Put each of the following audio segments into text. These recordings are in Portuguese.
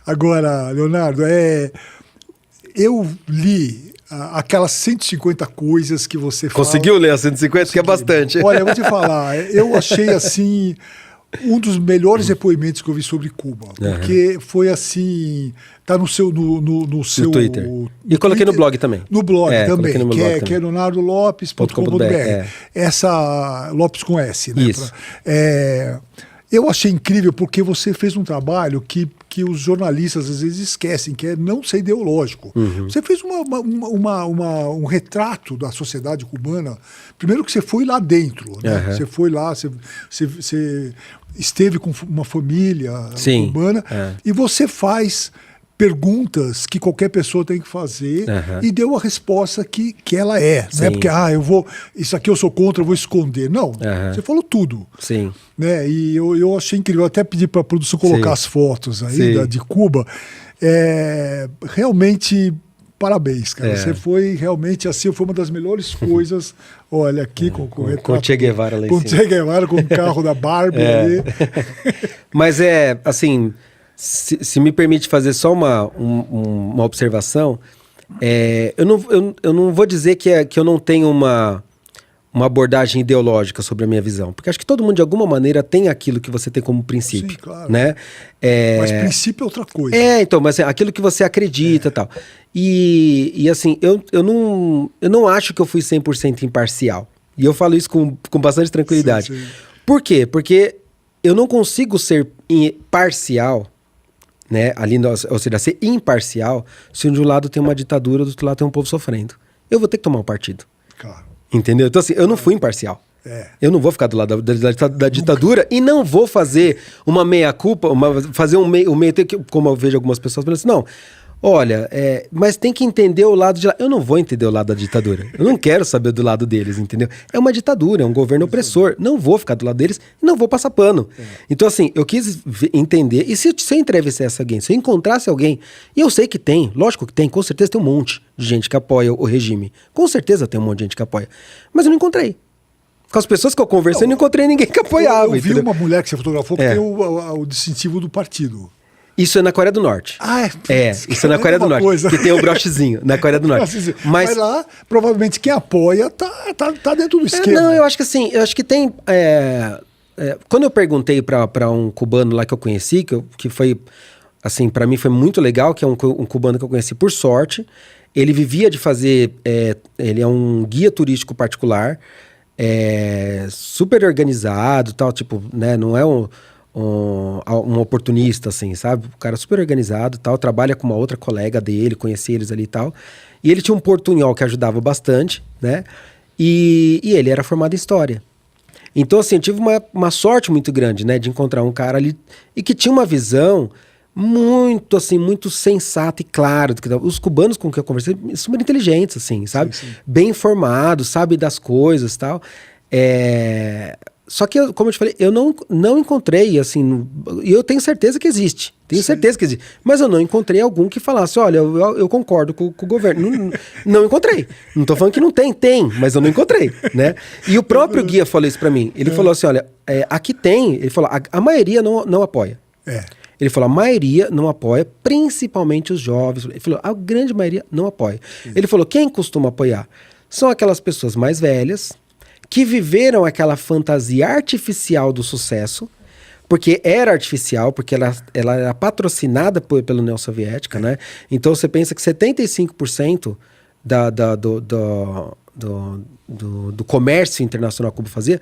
Agora, Leonardo, eu li aquelas 150 coisas que você fala. Conseguiu ler as 150? Que é bastante. Olha, eu vou te falar, eu achei assim um dos melhores depoimentos que eu vi sobre Cuba, porque foi assim, tá no seu Twitter. E coloquei no blog também. No blog também, no blog que é leonardolopes.com.br. Essa Lopes com S, né? Isso. Eu achei incrível porque você fez um trabalho que os jornalistas às vezes esquecem, que é não ser ideológico. Uhum. Você fez um retrato da sociedade cubana. Primeiro que você foi lá dentro, né? Uhum. Você foi lá, você esteve com uma família cubana e você faz perguntas que qualquer pessoa tem que fazer e deu a resposta que ela é. Não é porque, isso aqui eu sou contra, eu vou esconder. Não, você falou tudo. Sim. Né? E eu achei incrível. Eu até pedi para a produção colocar as fotos aí de Cuba. Realmente, parabéns, cara. Você foi realmente assim, foi uma das melhores coisas. Olha, aqui com o Che Guevara lá em cima. Com o Che Guevara, com o carro da Barbie ali. Mas assim... Se me permite fazer só uma observação, eu não vou dizer que eu não tenho uma abordagem ideológica sobre a minha visão, porque acho que todo mundo de alguma maneira tem aquilo que você tem como princípio. Sim, claro. Né? Mas princípio é outra coisa. Então, mas aquilo que você acredita e tal. E assim, eu não acho que eu fui 100% imparcial. E eu falo isso com bastante tranquilidade. Sim. Por quê? Porque eu não consigo ser parcial, né, ou seja, ser imparcial, se de um lado tem uma ditadura, do outro lado tem um povo sofrendo. Eu vou ter que tomar um partido. Claro. Entendeu? Então assim, eu não fui imparcial. Eu não vou ficar do lado da ditadura e não vou fazer uma meia-culpa, fazer um meio como eu vejo algumas pessoas falando assim, não, olha, mas tem que entender o lado de lá. Eu não vou entender o lado da ditadura. Eu não quero saber do lado deles, entendeu? É uma ditadura, é um governo opressor. Não vou ficar do lado deles e não vou passar pano. Então, assim, eu quis entender. E se eu entrevistasse alguém, se eu encontrasse alguém, e eu sei que tem, lógico que tem, com certeza tem um monte de gente que apoia o regime. Com certeza tem um monte de gente que apoia. Mas eu não encontrei. Com as pessoas que eu conversei, eu não encontrei ninguém que apoiava. Eu vi uma mulher que você fotografou que tem o distintivo do partido. Isso é na Coreia do Norte. Isso é na Coreia do Norte. Coisa. Que tem o brochezinho, na Coreia do Norte. Mas lá, provavelmente, quem apoia tá dentro do esquema. Não, eu acho que assim, que tem... quando eu perguntei para um cubano lá que eu conheci, que foi, assim, para mim foi muito legal, que é um cubano que eu conheci por sorte, ele vivia de fazer... ele é um guia turístico particular, super organizado, tal, tipo, né, não é um oportunista, assim, sabe? O cara super organizado e tal, trabalha com uma outra colega dele, conheci eles ali e tal. E ele tinha um portunhol que ajudava bastante, né? E ele era formado em História. Então, assim, eu tive uma sorte muito grande, né? De encontrar um cara ali e que tinha uma visão muito, assim, muito sensata e clara. Os cubanos com que eu conversei, super inteligentes, assim, sabe? Sim. Bem informados, sabe das coisas e tal. Só que, como eu te falei, eu não encontrei, assim, e eu tenho certeza que existe. Certeza que existe. Mas eu não encontrei algum que falasse, olha, eu concordo com o governo. Não encontrei. Não tô falando que não tem, mas eu não encontrei, né? E o próprio guia falou isso pra mim. Ele falou assim, olha, aqui tem, ele falou, a maioria não apoia. Ele falou, a maioria não apoia, principalmente os jovens. Ele falou, a grande maioria não apoia. Ele falou, quem costuma apoiar? São aquelas pessoas mais velhas, que viveram aquela fantasia artificial do sucesso, porque era artificial, porque ela era patrocinada pela União Soviética, né? Então você pensa que 75% do comércio internacional que Cuba fazia,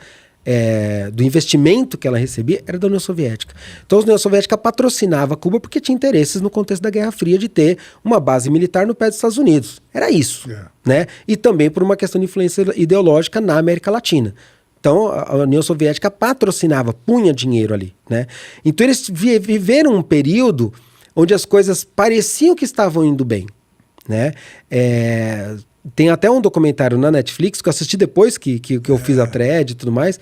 do investimento que ela recebia, era da União Soviética. Então a União Soviética patrocinava Cuba porque tinha interesses no contexto da Guerra Fria de ter uma base militar no pé dos Estados Unidos. Era isso, né? E também por uma questão de influência ideológica na América Latina. Então a União Soviética patrocinava, punha dinheiro ali, né? Então eles viveram um período onde as coisas pareciam que estavam indo bem, né? Tem até um documentário na Netflix que eu assisti depois que eu fiz a thread e tudo mais,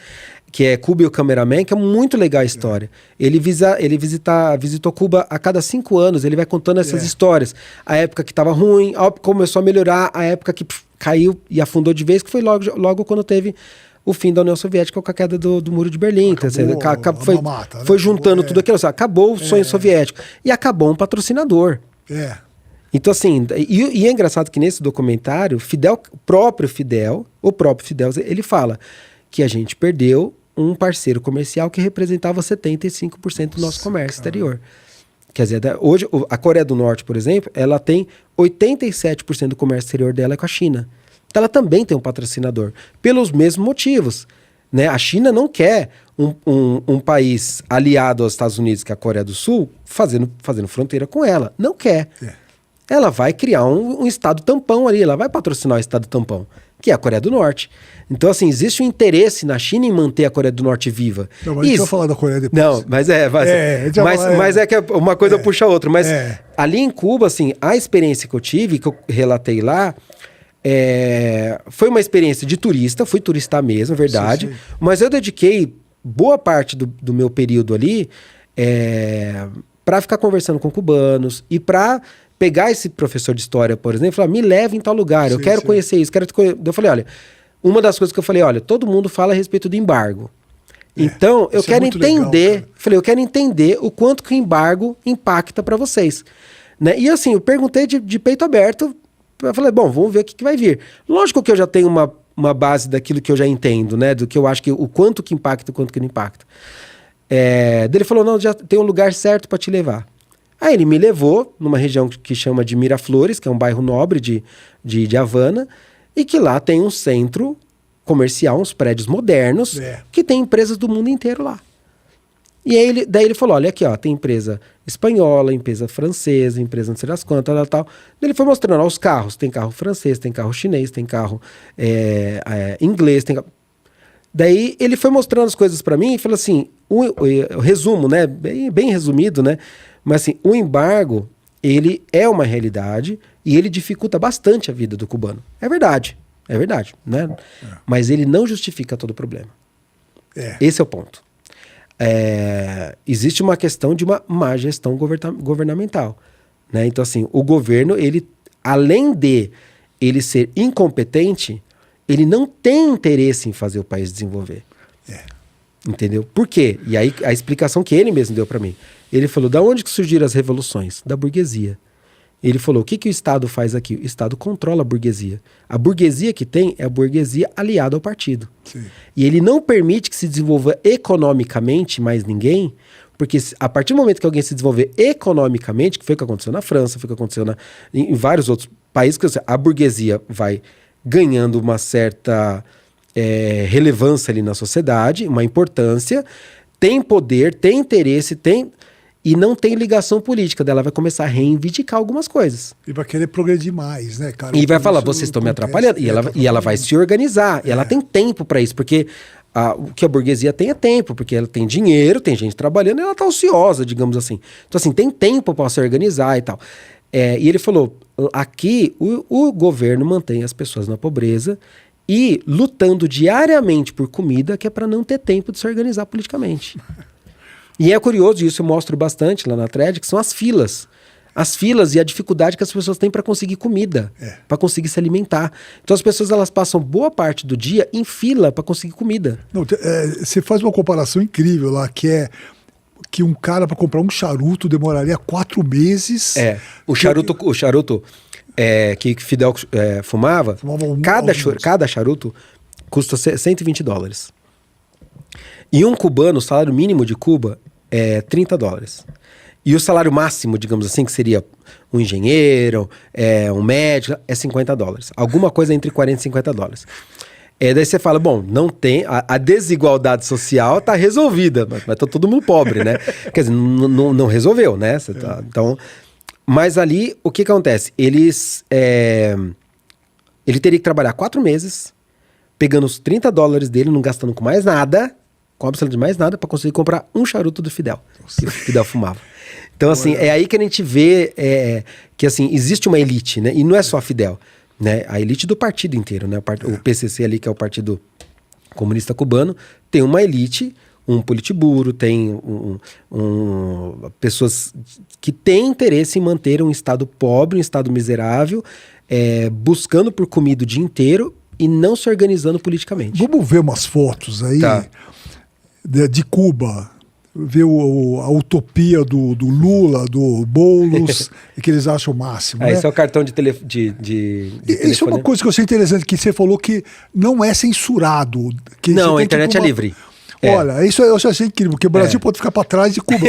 que é Cuba e o Cameraman, que é muito legal a história. Ele visitou Cuba a cada 5 anos, ele vai contando essas histórias. A época que estava ruim, a época que começou a melhorar, a época que caiu e afundou de vez, que foi logo quando teve o fim da União Soviética com a queda do Muro de Berlim. Acabou, foi juntando tudo aquilo. Acabou o sonho soviético. E acabou um patrocinador. Então, assim, e é engraçado que nesse documentário, o próprio Fidel, ele fala que a gente perdeu um parceiro comercial que representava 75% do nosso comércio exterior. Quer dizer, hoje, a Coreia do Norte, por exemplo, ela tem 87% do comércio exterior dela com a China. Então, ela também tem um patrocinador, pelos mesmos motivos. Né? A China não quer um país aliado aos Estados Unidos, que é a Coreia do Sul, fazendo fronteira com ela. Não quer. Ela vai criar um estado tampão ali, ela vai patrocinar o estado tampão, que é a Coreia do Norte. Então, assim, existe um interesse na China em manter a Coreia do Norte viva. Não, mas a gente vai falar da Coreia depois. Não, mas é que uma coisa puxa a outra. Mas ali em Cuba, assim, a experiência que eu tive, que eu relatei lá, foi uma experiência de turista, fui turista mesmo, verdade. Sim. Mas eu dediquei boa parte do meu período ali para ficar conversando com cubanos e para pegar esse professor de história, por exemplo, e falar, me leve em tal lugar, eu quero conhecer isso, Eu falei, olha, uma das coisas que eu falei, olha, todo mundo fala a respeito do embargo. Então, eu quero entender, eu quero entender o quanto que o embargo impacta para vocês. Né? E assim, eu perguntei de peito aberto, eu falei, bom, vamos ver o que vai vir. Lógico que eu já tenho uma base daquilo que eu já entendo, né? Do que eu acho que o quanto que impacta e o quanto que não impacta. Daí ele falou, não, já tem um lugar certo para te levar. Aí ele me levou numa região que chama de Miraflores, que é um bairro nobre de Havana, e que lá tem um centro comercial, uns prédios modernos, que tem empresas do mundo inteiro lá. E aí daí ele falou, olha aqui, ó, tem empresa espanhola, empresa francesa, empresa não sei das quantas, tal. Ele foi mostrando, ó, os carros, tem carro francês, tem carro chinês, tem carro inglês, tem... Daí ele foi mostrando as coisas para mim e falou assim, o resumo, né, bem resumido, né, mas assim, o embargo, ele é uma realidade e ele dificulta bastante a vida do cubano. É verdade, né? Mas ele não justifica todo o problema. Esse é o ponto. Existe uma questão de uma má gestão governamental. Né? Então, assim, o governo, ele, além de ele ser incompetente, ele não tem interesse em fazer o país desenvolver. Entendeu? Por quê? E aí a explicação que ele mesmo deu para mim. Ele falou, da onde que surgiram as revoluções? Da burguesia. Ele falou, o que o Estado faz aqui? O Estado controla a burguesia. A burguesia que tem é a burguesia aliada ao partido. Sim. E ele não permite que se desenvolva economicamente mais ninguém, porque a partir do momento que alguém se desenvolver economicamente, que foi o que aconteceu na França, foi o que aconteceu em vários outros países, que a burguesia vai ganhando uma certa relevância ali na sociedade, uma importância, tem poder, tem interesse, e não tem ligação política dela, vai começar a reivindicar algumas coisas. E vai querer progredir mais, né, cara? E vai falar, vocês estão me atrapalhando. E ela vai se organizar. E ela tem tempo para isso, porque o que a burguesia tem é tempo, porque ela tem dinheiro, tem gente trabalhando, e ela tá ociosa, digamos assim. Então, assim, tem tempo para se organizar e tal. E ele falou, aqui o governo mantém as pessoas na pobreza e lutando diariamente por comida, que é para não ter tempo de se organizar politicamente. E é curioso, isso eu mostro bastante lá na thread, que são as filas. As filas e a dificuldade que as pessoas têm para conseguir comida, para conseguir se alimentar. Então as pessoas elas passam boa parte do dia em fila para conseguir comida. Não, você faz uma comparação incrível lá, que um cara para comprar um charuto demoraria 4 meses. O charuto que Fidel fumava cada charuto custa $120. E um cubano, o salário mínimo de Cuba é $30. E o salário máximo, digamos assim, que seria um engenheiro, um médico, é $50. Alguma coisa entre $40 e $50. Daí você fala, bom, não tem... A desigualdade social tá resolvida, mas tá todo mundo pobre, né? Quer dizer, não resolveu, né? Então, mas ali, o que acontece? Ele teria que trabalhar 4 meses, pegando os $30 dele, não gastando com mais nada... com absolutamente mais nada, para conseguir comprar um charuto do Fidel, que o Fidel fumava. Então, assim, é aí que a gente vê que, assim, existe uma elite, né? E não é só a Fidel, né? A elite do partido inteiro, né? O PCC ali, que é o Partido Comunista Cubano, tem uma elite, um politburo, tem pessoas que têm interesse em manter um Estado pobre, um Estado miserável, buscando por comida o dia inteiro, e não se organizando politicamente. Vamos ver umas fotos aí de Cuba. Ver a utopia do Lula, do Boulos, que eles acham o máximo. Né? Esse é o cartão de telefone. Isso é uma coisa que eu achei interessante, que você falou que não é censurado. Que não, a internet é livre. Olha, isso eu achei incrível, porque o Brasil pode ficar para trás de Cuba.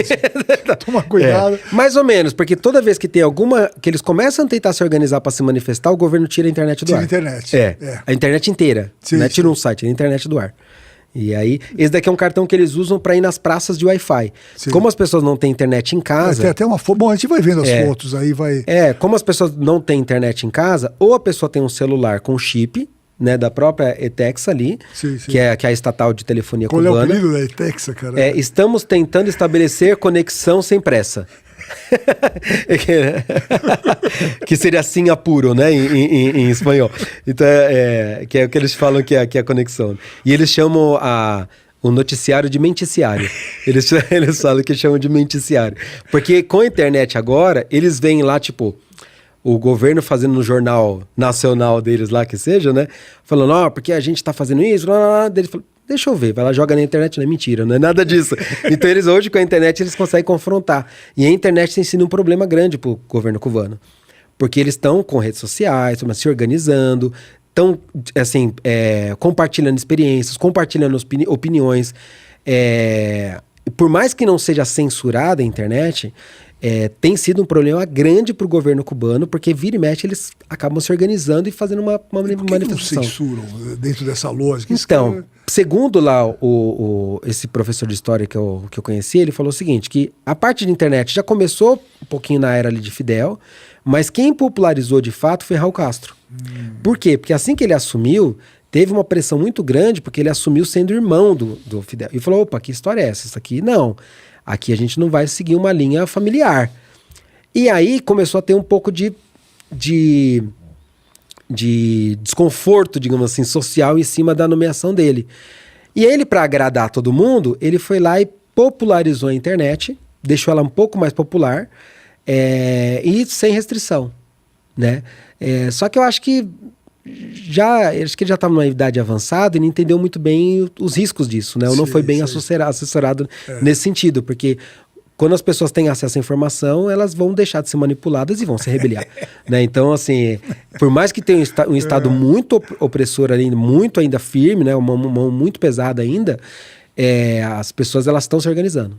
Toma cuidado. Mais ou menos, porque toda vez que tem alguma... que eles começam a tentar se organizar para se manifestar, o governo tira a internet do ar. Tira a internet. A internet inteira. Sim, não é tira um site, tira a internet do ar. E aí, esse daqui é um cartão que eles usam para ir nas praças de Wi-Fi. Sim. Como as pessoas não têm internet em casa... Tem até uma foto... Bom, a gente vai vendo as fotos aí, vai... como as pessoas não têm internet em casa, ou a pessoa tem um celular com chip, né, da própria ETEX ali, sim. Que é a estatal de telefonia cubana. Qual é o apelido da ETEX, cara? Estamos tentando estabelecer conexão sem pressa. Que seria assim apuro, né, em espanhol. Então, que é o que eles falam que é a conexão. E eles chamam o noticiário de menticiário. Eles falam que chamam de menticiário. Porque com a internet agora, eles veem lá, tipo, o governo fazendo no jornal nacional deles lá, que seja, né, falando, porque a gente tá fazendo isso, eles falam, deixa eu ver, vai lá, joga na internet, não é mentira, não é nada disso. Então eles hoje com a internet eles conseguem confrontar. E a internet tem sido um problema grande pro governo cubano. Porque eles estão com redes sociais, se organizando, estão assim, compartilhando experiências, compartilhando opiniões. Por mais que não seja censurada a internet, tem sido um problema grande para o governo cubano, porque vira e mexe eles acabam se organizando e fazendo uma manifestação. Não censuram dentro dessa lógica? Então, segundo lá esse professor de história que eu conheci, ele falou o seguinte, que a parte de internet já começou um pouquinho na era ali de Fidel, mas quem popularizou de fato foi Raul Castro. Por quê? Porque assim que ele assumiu, teve uma pressão muito grande, porque ele assumiu sendo irmão do Fidel. E falou, opa, que história é essa? Isso aqui não. Aqui a gente não vai seguir uma linha familiar. E aí começou a ter um pouco de desconforto, digamos assim, social em cima da nomeação dele. E ele, para agradar todo mundo, ele foi lá e popularizou a internet, deixou ela um pouco mais popular e sem restrição, né? Só que eu acho que ele já estava numa idade avançada e não entendeu muito bem os riscos disso, né? Ou não foi bem assessorado nesse sentido, porque quando as pessoas têm acesso à informação, elas vão deixar de ser manipuladas e vão se rebeliar, né? Então, assim, por mais que tenha um Estado muito opressor ali, muito ainda firme, né? Uma mão muito pesada ainda, as pessoas elas estão se organizando,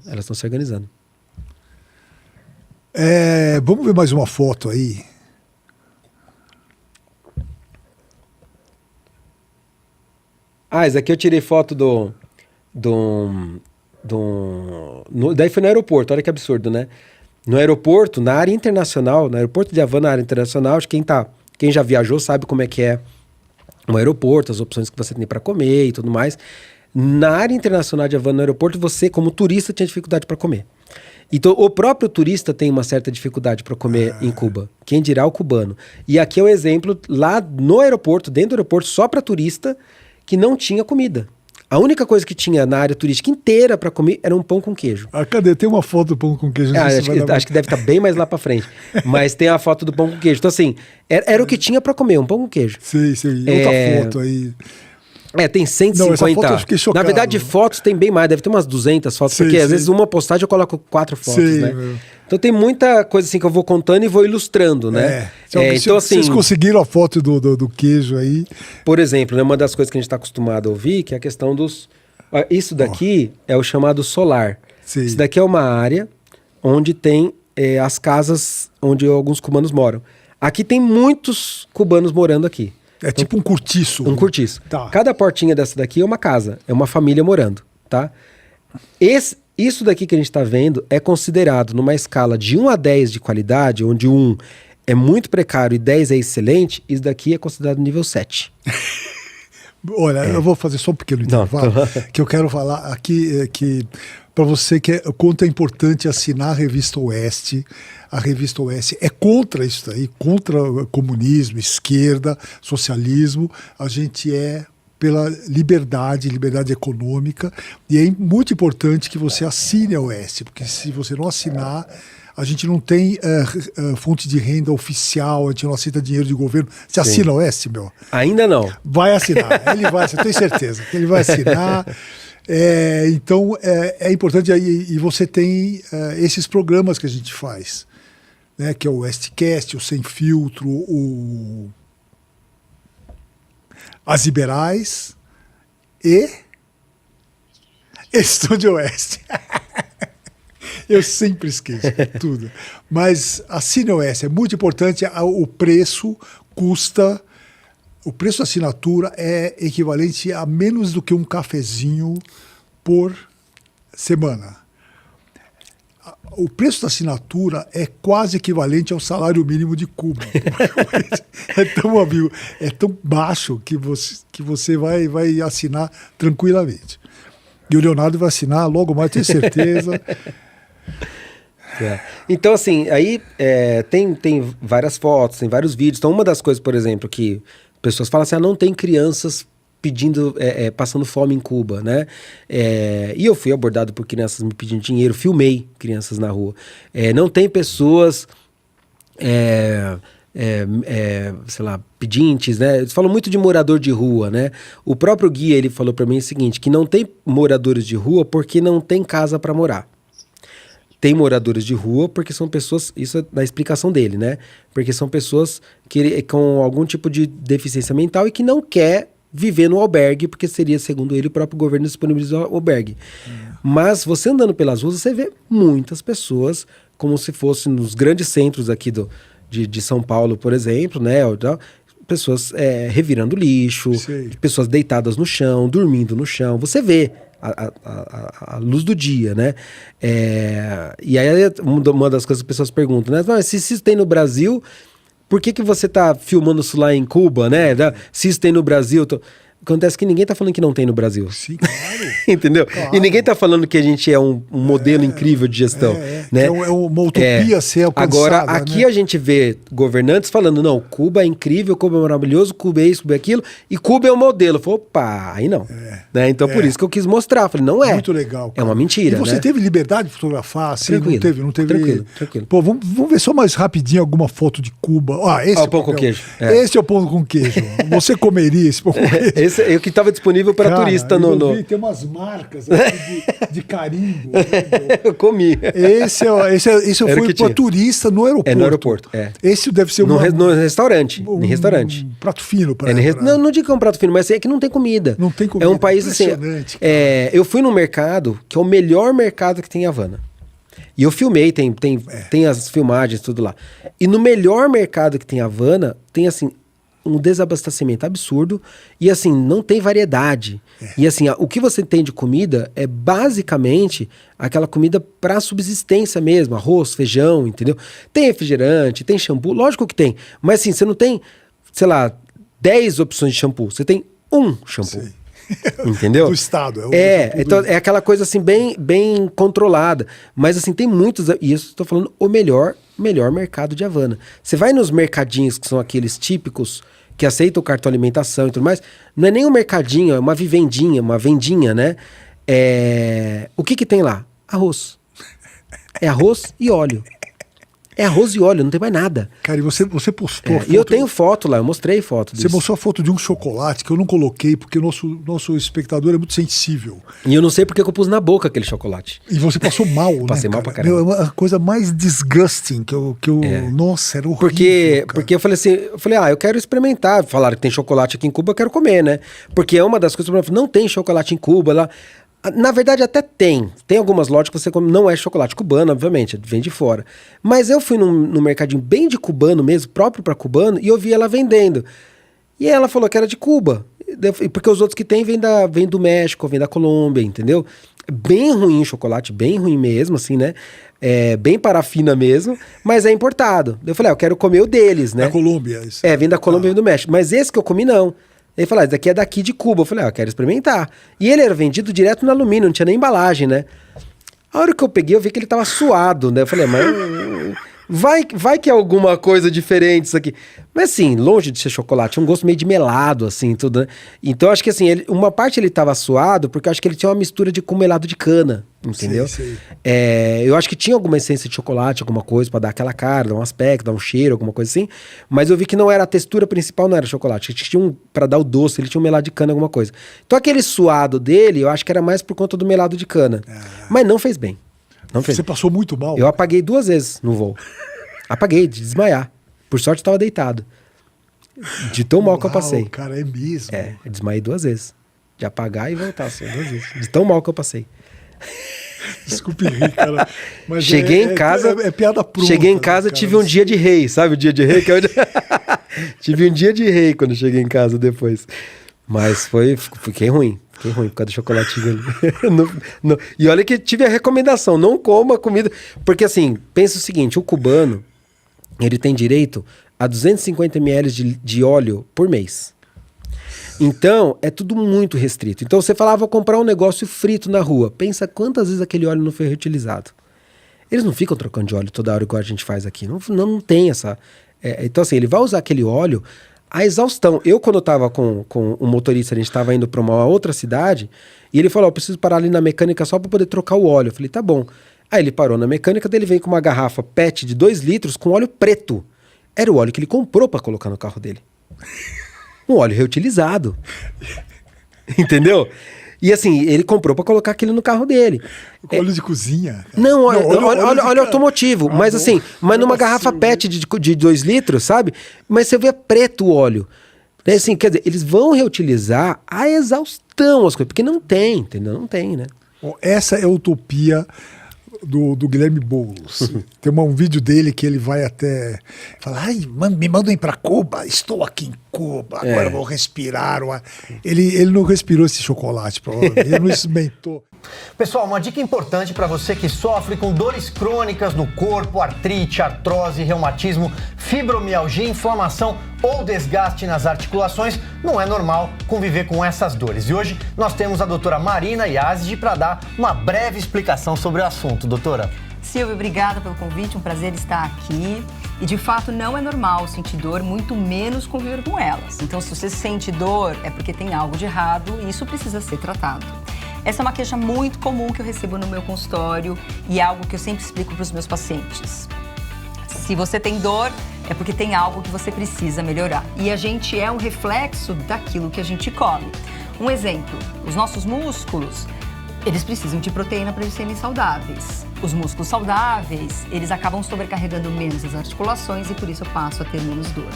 Vamos ver mais uma foto aí. Esse aqui eu tirei foto daí foi no aeroporto, olha que absurdo, né? No aeroporto, na área internacional, no aeroporto de Havana, na área internacional, acho que quem já viajou sabe como é que é um aeroporto, as opções que você tem para comer e tudo mais. Na área internacional de Havana, no aeroporto, você, como turista, tinha dificuldade para comer. Então, o próprio turista tem uma certa dificuldade para comer em Cuba. Quem dirá o cubano. E aqui é o exemplo, lá no aeroporto, dentro do aeroporto, só para turista, que não tinha comida. A única coisa que tinha na área turística inteira para comer era um pão com queijo. Cadê? Tem uma foto do pão com queijo. Acho que deve estar bem mais lá para frente. Mas tem a foto do pão com queijo. Então, assim, era o que tinha para comer, um pão com queijo. Sim. Outra foto aí. Tem 150. Não, essa foto eu fiquei chocado. Na verdade, fotos tem bem mais, deve ter umas 200 fotos, porque às vezes uma postagem eu coloco 4 fotos, né? Então tem muita coisa assim que eu vou contando e vou ilustrando, né? Então, assim, vocês conseguiram a foto do queijo aí? Por exemplo, né, uma das coisas que a gente está acostumado a ouvir, que é a questão dos... Isso daqui é o chamado solar. Sim. Isso daqui é uma área onde tem as casas onde alguns cubanos moram. Aqui tem muitos cubanos morando aqui. Então, tipo um cortiço. Um cortiço. Tá. Cada portinha dessa daqui é uma casa, é uma família morando, tá? Isso daqui que a gente está vendo é considerado numa escala de 1 a 10 de qualidade, onde 1 é muito precário e 10 é excelente, isso daqui é considerado nível 7. Olha, eu vou fazer só um pequeno intervalo, que eu quero falar aqui que para você quanto é importante assinar a Revista Oeste. A Revista Oeste é contra isso daí, contra comunismo, esquerda, socialismo. A gente é pela liberdade econômica, e é muito importante que você assine a Oeste, porque se você não assinar, a gente não tem fonte de renda oficial, a gente não aceita dinheiro de governo. Você assina o Oeste, meu? Ainda não. Vai assinar, ele vai, eu tenho certeza que ele vai assinar. Então, é importante, e você tem esses programas que a gente faz, né, que é o Westcast, o Sem Filtro, As Liberais e Estúdio Oeste. Eu sempre esqueço tudo. Mas assine o Oeste, é muito importante. O preço da assinatura é equivalente a menos do que um cafezinho por semana. O preço da assinatura é quase equivalente ao salário mínimo de Cuba. É tão baixo que você vai assinar tranquilamente. E o Leonardo vai assinar logo mais, tenho certeza. Então, assim, aí tem várias fotos, tem vários vídeos. Então, uma das coisas, por exemplo, que pessoas falam assim, não tem crianças pedindo, passando fome em Cuba, né? E eu fui abordado por crianças me pedindo dinheiro, filmei crianças na rua. Não tem pessoas, sei lá, pedintes, né? Eles falam muito de morador de rua, né? O próprio guia, ele falou para mim o seguinte, que não tem moradores de rua porque não tem casa para morar. Tem moradores de rua porque são pessoas, isso é na explicação dele, né? Porque são pessoas com algum tipo de deficiência mental e que não quer viver no albergue, porque seria, segundo ele, o próprio governo disponibilizar o albergue. Mas você andando pelas ruas, você vê muitas pessoas, como se fosse nos grandes centros aqui de São Paulo, por exemplo, né? Pessoas revirando lixo, pessoas deitadas no chão, dormindo no chão. Você vê a luz do dia, né? E aí uma das coisas que as pessoas perguntam, né? Mas se isso tem no Brasil, por que você tá filmando isso lá em Cuba, né? Se isso tem no Brasil... Acontece que ninguém tá falando que não tem no Brasil. Sim, claro. Entendeu? Claro. E ninguém tá falando que a gente é um modelo incrível de gestão. Né? É uma utopia ser alcançada. Agora, aqui a gente vê governantes falando, não, Cuba é incrível, Cuba é maravilhoso, Cuba é isso, Cuba é aquilo, e Cuba é o modelo. Falei, opa, aí não. Né? Então, por isso que eu quis mostrar. Falei, não é. Muito legal. Cara. É uma mentira, E você teve liberdade de fotografar? Assim, tranquilo, não teve... Tranquilo. Pô, vamos ver só mais rapidinho alguma foto de Cuba. Esse é o pão com queijo. Esse é o pão com queijo. Você comeria esse pão com queijo? Esse é o que estava disponível para turista Tem umas marcas aqui de carimbo. Né? Eu comi. Esse eu fui para turista no aeroporto. No aeroporto, Esse deve ser no restaurante. Em restaurante. Um prato fino para não digo que é um prato fino, mas é que não tem comida. Não tem comida. É um país assim. Eu fui num mercado que é o melhor mercado que tem em Havana. E eu filmei, tem as filmagens, tudo lá. E no melhor mercado que tem em Havana, tem assim, um desabastecimento absurdo e assim, não tem variedade. E assim, o que você tem de comida é basicamente aquela comida para subsistência mesmo, arroz, feijão, entendeu? Tem refrigerante, tem shampoo, lógico que tem, mas assim, você não tem, sei lá, 10 opções de shampoo, você tem um shampoo. Sim. Entendeu? Do estado. Então é aquela coisa assim bem controlada. Mas assim, tem muitos, e isso estou falando o melhor mercado de Havana. Você vai nos mercadinhos que são aqueles típicos que aceitam o cartão alimentação e tudo mais, não é nem um mercadinho, é uma vivendinha, uma vendinha, né? O que tem lá? Arroz. É arroz e óleo. É arroz e óleo, não tem mais nada. Cara, e você postou foto... E eu tenho foto lá, eu mostrei foto disso. Você mostrou a foto de um chocolate que eu não coloquei, porque o nosso espectador é muito sensível. E eu não sei porque eu pus na boca aquele chocolate. E você passou mal, né? Passei mal pra caramba. É uma coisa mais disgusting que eu Nossa, era horrível. Porque eu falei assim, eu quero experimentar. Falaram que tem chocolate aqui em Cuba, eu quero comer, né? Porque é uma das coisas que eu falei, não tem chocolate em Cuba lá. Na verdade até tem algumas lojas que você come, não é chocolate cubano, obviamente, vem de fora. Mas eu fui num mercadinho bem de cubano mesmo, próprio para cubano, e eu vi ela vendendo. E ela falou que era de Cuba, porque os outros que tem vem do México, vem da Colômbia, entendeu? Bem ruim o chocolate, bem ruim mesmo, assim, né? Bem parafina mesmo, mas é importado. Eu falei, eu quero comer o deles, né? Da Colômbia. Isso. Vem da Colômbia e vem do México. Mas esse que eu comi, não. Ele falou, esse daqui é daqui de Cuba. Eu falei, eu quero experimentar. E ele era vendido direto no alumínio, não tinha nem embalagem, né? A hora que eu peguei, eu vi que ele tava suado, né? Eu falei, vai que é alguma coisa diferente isso aqui. Mas assim, longe de ser chocolate, um gosto meio de melado, assim, tudo, né? Então acho que assim, uma parte ele tava suado, porque eu acho que ele tinha uma mistura com melado de cana, entendeu? Sim. Eu acho que tinha alguma essência de chocolate, alguma coisa pra dar aquela cara, dar um aspecto, dar um cheiro, alguma coisa assim. Mas eu vi que não era a textura principal, não era chocolate. Tinha pra dar o doce, ele tinha um melado de cana, alguma coisa. Então aquele suado dele, eu acho que era mais por conta do melado de cana. Mas não fez bem. Não fez. Você passou muito mal? Eu apaguei 2 vezes no voo. Apaguei, de desmaiar. Por sorte, eu tava deitado. De tão mal que eu passei. Cara, é mesmo. Eu desmaiei 2 vezes. De apagar e voltar, assim, 2 vezes. De tão mal que eu passei. Desculpe rir, cara. Mas cheguei em casa... É piada pronta. Cheguei em casa, cara, tive um dia de rei. Sabe o dia de rei? Tive um dia de rei quando cheguei em casa depois. Mas fiquei ruim. Fiquei ruim por causa do chocolatinho ali. E olha que tive a recomendação, não coma comida. Porque assim, pensa o seguinte, o cubano, ele tem direito a 250 ml de óleo por mês. Então, é tudo muito restrito. Então, você falava, vou comprar um negócio frito na rua. Pensa quantas vezes aquele óleo não foi reutilizado. Eles não ficam trocando de óleo toda hora igual a gente faz aqui. Não tem essa... então, assim, ele vai usar aquele óleo a exaustão. Quando eu tava com um motorista, a gente tava indo para uma outra cidade, e ele falou, eu preciso parar ali na mecânica só para poder trocar o óleo. Eu falei, tá bom. Aí ele parou na mecânica, daí ele veio com uma garrafa PET de 2 litros com óleo preto. Era o óleo que ele comprou para colocar no carro dele. Um óleo reutilizado. Entendeu? E assim, ele comprou para colocar aquilo no carro dele. Óleo de cozinha? Cara. Não, óleo automotivo. Mas assim, numa garrafa PET de 2 litros, sabe? Mas você vê preto o óleo. Assim, quer dizer, eles vão reutilizar a exaustão as coisas, porque não tem, entendeu? Não tem, né? Essa é a utopia do Guilherme Boulos. Tem um vídeo dele que ele vai até falar, me mandem para Cuba, estou aqui em Cuba, agora vou respirar. Ele não respirou esse chocolate, provavelmente, ele não experimentou. Pessoal, uma dica importante para você que sofre com dores crônicas no corpo, artrite, artrose, reumatismo, fibromialgia, inflamação ou desgaste nas articulações, não é normal conviver com essas dores. E hoje nós temos a doutora Marina Yazdi para dar uma breve explicação sobre o assunto. Doutora. Silvio, obrigada pelo convite, um prazer estar aqui. E de fato não é normal sentir dor, muito menos conviver com elas. Então se você sente dor é porque tem algo de errado e isso precisa ser tratado. Essa é uma queixa muito comum que eu recebo no meu consultório e é algo que eu sempre explico para os meus pacientes. Se você tem dor, é porque tem algo que você precisa melhorar. E a gente é um reflexo daquilo que a gente come. Um exemplo, os nossos músculos, eles precisam de proteína para eles serem saudáveis. Os músculos saudáveis, eles acabam sobrecarregando menos as articulações e por isso eu passo a ter menos dor.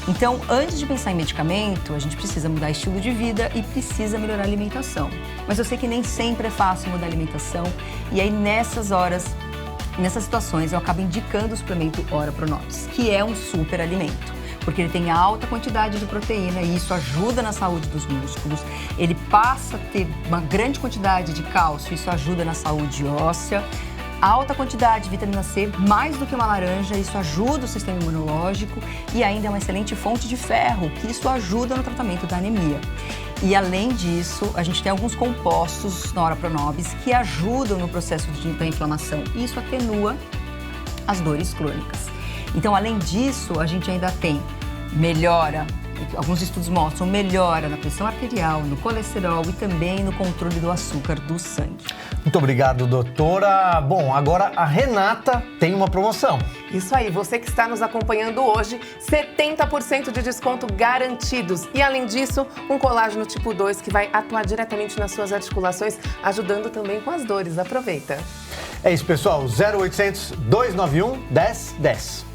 Então, antes de pensar em medicamento, a gente precisa mudar estilo de vida e precisa melhorar a alimentação. Mas eu sei que nem sempre é fácil mudar a alimentação e aí nessas horas, nessas situações, eu acabo indicando o suplemento Ora Pronobis, que é um super alimento. Porque ele tem alta quantidade de proteína e isso ajuda na saúde dos músculos. Ele passa a ter uma grande quantidade de cálcio, isso ajuda na saúde óssea. Alta quantidade de vitamina C, mais do que uma laranja, isso ajuda o sistema imunológico e ainda é uma excelente fonte de ferro, que isso ajuda no tratamento da anemia. E além disso, a gente tem alguns compostos na Ora Pronobis que ajudam no processo da inflamação e isso atenua as dores crônicas. Então, além disso, a gente ainda tem melhora, alguns estudos mostram melhora na pressão arterial, no colesterol e também no controle do açúcar do sangue. Muito obrigado, doutora. Bom, agora a Renata tem uma promoção. Isso aí, você que está nos acompanhando hoje, 70% de desconto garantidos. E além disso, um colágeno tipo 2 que vai atuar diretamente nas suas articulações, ajudando também com as dores. Aproveita. É isso, pessoal. 0800 291 1010.